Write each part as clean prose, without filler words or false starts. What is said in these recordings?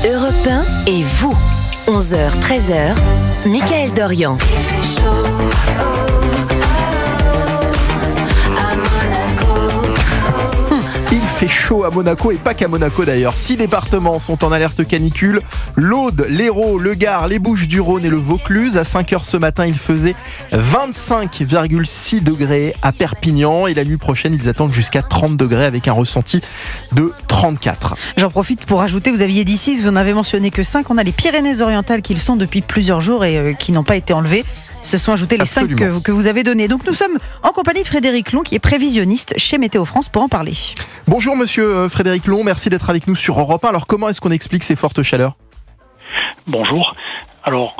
Europe 1 et vous. 11h, 13h, Mickaël Dorian. Il fait chaud à Monaco et pas qu'à Monaco d'ailleurs. 6 départements sont en alerte canicule. L'Aude, l'Hérault, le Gard, les Bouches-du-Rhône et le Vaucluse. À 5h ce matin, il faisait 25,6 degrés à Perpignan. Et la nuit prochaine, ils attendent jusqu'à 30 degrés avec un ressenti de 34. J'en profite pour ajouter, vous aviez dit 6, vous n'en avez mentionné que 5. On a les Pyrénées-Orientales qui le sont depuis plusieurs jours et qui n'ont pas été enlevées. Se sont ajoutés les 5 que vous avez donnés. Donc nous sommes en compagnie de Frédéric Long qui est prévisionniste chez Météo France pour en parler. Bonjour monsieur Frédéric Long, merci d'être avec nous sur Europe 1. Alors comment est-ce qu'on explique ces fortes chaleurs ? Bonjour. Alors,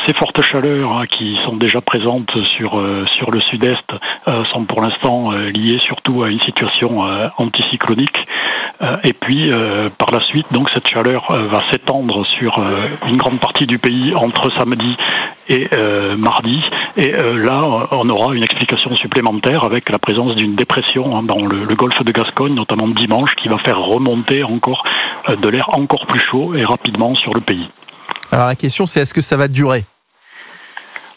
ces fortes chaleurs qui sont déjà présentes sur le sud-est sont pour l'instant liées surtout à une situation anticyclonique. Et puis, par la suite, donc cette chaleur va s'étendre sur une grande partie du pays entre samedi et mardi. Et là, on aura une explication supplémentaire avec la présence d'une dépression dans le golfe de Gascogne, notamment dimanche, qui va faire remonter encore de l'air encore plus chaud et rapidement sur le pays. Alors la question c'est, est-ce que ça va durer ?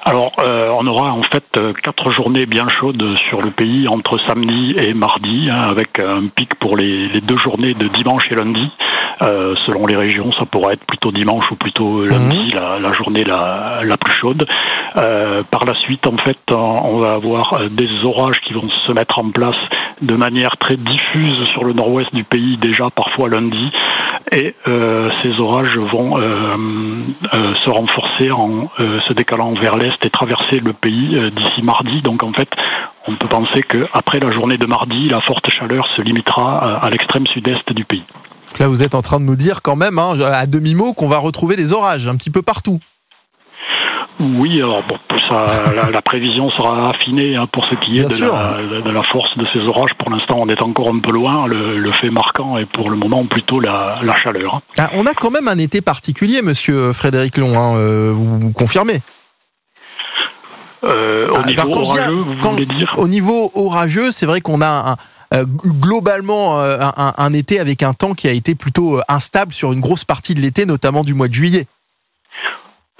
Alors, on aura en fait 4 journées bien chaudes sur le pays entre samedi et mardi, avec un pic pour les 2 journées de dimanche et lundi. Selon les régions, ça pourra être plutôt dimanche ou plutôt lundi, la journée la plus chaude. Par la suite, en fait, on va avoir des orages qui vont se mettre en place de manière très diffuse sur le nord-ouest du pays, déjà parfois lundi. Et ces orages vont se renforcer en se décalant vers l'est et traverser le pays d'ici mardi. Donc en fait, on peut penser qu'après la journée de mardi, la forte chaleur se limitera à l'extrême sud-est du pays. Là, vous êtes en train de nous dire quand même, à demi-mot, qu'on va retrouver des orages un petit peu partout. Oui, alors bon, la prévision sera affinée pour ce qui est de la force de ces orages. Pour l'instant, on est encore un peu loin. Le fait marquant est pour le moment plutôt la chaleur. Ah, on a quand même un été particulier, monsieur Frédéric Long, vous confirmez ? Au niveau orageux, vous voulez dire ? Au niveau orageux, c'est vrai qu'on a globalement un été avec un temps qui a été plutôt instable sur une grosse partie de l'été, notamment du mois de juillet.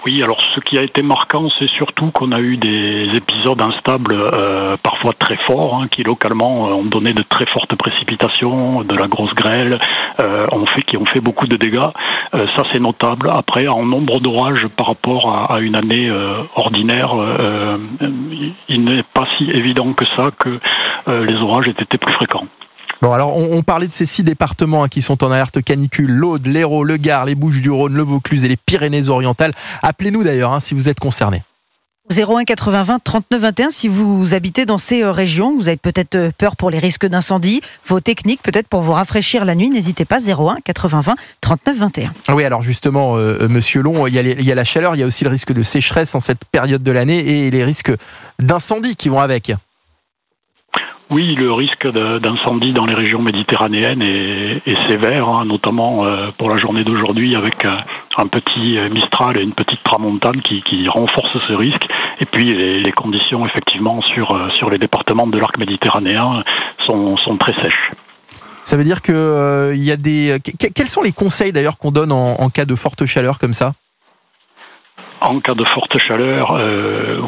Oui, alors ce qui a été marquant, c'est surtout qu'on a eu des épisodes instables, parfois très forts, qui localement ont donné de très fortes précipitations, de la grosse grêle, qui ont fait beaucoup de dégâts. Ça, c'est notable. Après, en nombre d'orages par rapport à une année ordinaire, il n'est pas si évident que ça que les orages aient été plus fréquents. Bon, alors on parlait de ces 6 départements qui sont en alerte canicule: l'Aude, l'Hérault, le Gard, les Bouches-du-Rhône, le Vaucluse et les Pyrénées-Orientales. Appelez-nous d'ailleurs si vous êtes concernés. 01 80 20 39 21, si vous habitez dans ces régions, vous avez peut-être peur pour les risques d'incendie, vos techniques peut-être pour vous rafraîchir la nuit, n'hésitez pas, 01 80 20 39 21. Oui, alors justement, monsieur Long, il y a la chaleur, il y a aussi le risque de sécheresse en cette période de l'année et les risques d'incendie qui vont avec. Oui, le risque d'incendie dans les régions méditerranéennes est sévère, notamment pour la journée d'aujourd'hui avec un petit Mistral et une petite tramontane qui renforcent ce risque. Et puis les conditions effectivement sur les départements de l'arc méditerranéen sont très sèches. Ça veut dire que il y a quels sont les conseils d'ailleurs qu'on donne en cas de forte chaleur comme ça ? En cas de forte chaleur,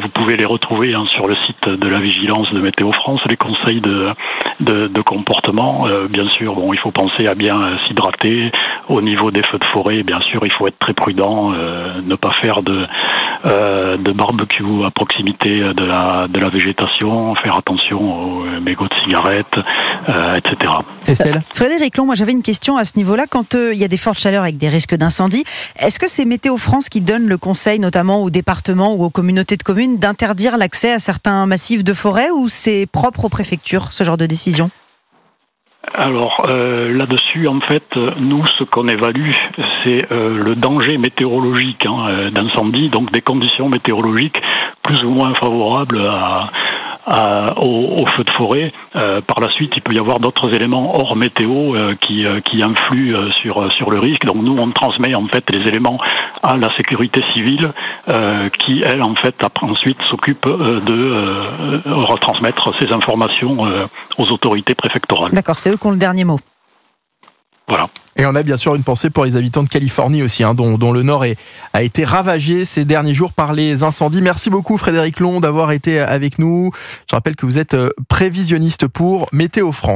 vous pouvez les retrouver sur le site de la vigilance de Météo France, les conseils de comportement. Bien sûr, il faut penser à bien s'hydrater. Au niveau des feux de forêt, bien sûr, il faut être très prudent, ne pas faire de barbecue à proximité de la végétation, faire attention aux mégots de cigarettes, etc. Estelle ? Frédéric Long, moi j'avais une question à ce niveau-là. Quand il y a des fortes chaleurs avec des risques d'incendie, est-ce que c'est Météo France qui donne le conseil, notamment aux départements ou aux communautés de communes, d'interdire l'accès à certains massifs de forêt, ou c'est propre aux préfectures, ce genre de décision ? Alors là-dessus, en fait, nous, ce qu'on évalue, c'est le danger météorologique d'incendie, donc des conditions météorologiques plus ou moins favorables au feu de forêt. Par la suite, il peut y avoir d'autres éléments hors météo qui influent sur le risque. Donc nous, on transmet en fait les éléments à la sécurité civile qui, elle, en fait, ensuite s'occupe de retransmettre ces informations aux autorités préfectorales. D'accord, c'est eux qui ont le dernier mot. Voilà. Et on a bien sûr une pensée pour les habitants de Californie aussi, dont le nord a été ravagé ces derniers jours par les incendies. Merci beaucoup Frédéric Long d'avoir été avec nous. Je rappelle que vous êtes prévisionniste pour Météo France.